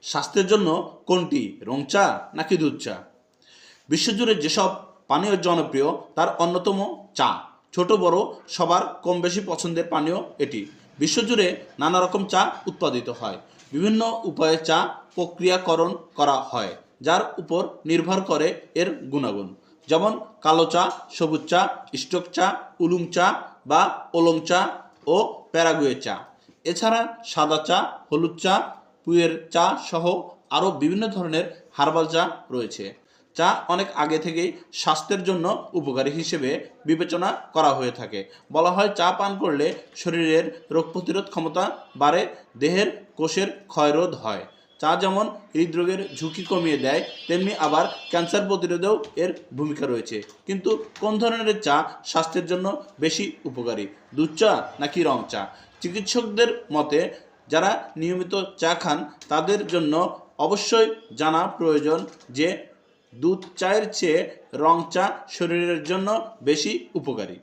স্বাস্থ্যের জন্য কোনটি, রং চা নাকি দুধ চা? বিশ্বজুড়ে যেসব পানীয় জনপ্রিয় তার অন্যতম চা। ছোট বড় সবার কম বেশি পছন্দের পানীয় এটি। বিশ্বজুড়ে নানা রকম চা উৎপাদিত হয়। বিভিন্ন উপায়ে চা প্রক্রিয়াকরণ করা হয়, যার উপর নির্ভর করে এর গুণাগুণ। যেমন কালো চা, সবুজ চা, স্টোক চা, উলুং চা বা ওলং চা ও প্যারাগুয়ে চা। এছাড়া সাদা চা, হলুদ চা, পুয়ের চা সহ আরও বিভিন্ন ধরনের হার্বাল চা রয়েছে। চা অনেক আগে থেকেই স্বাস্থ্যের জন্য উপকারী হিসেবে বিবেচনা করা হয়ে থাকে। বলা হয় চা পান করলে শরীরের রোগ প্রতিরোধ ক্ষমতা বাড়ে, দেহের কোষের ক্ষয়রোধ হয়। চা যেমন হৃদরোগের ঝুঁকি কমিয়ে দেয়, তেমনি আবার ক্যান্সার প্রতিরোধেও এর ভূমিকা রয়েছে। কিন্তু কোন ধরনের চা স্বাস্থ্যের জন্য বেশি উপকারী, দুধ চা নাকি রং চা? চিকিৎসকদের মতে যারা নিয়মিত চা খান তাদের জন্য অবশ্যই জানা প্রয়োজন যে দুধ চায়ের চেয়ে রং চা শরীরের জন্য বেশি উপকারী।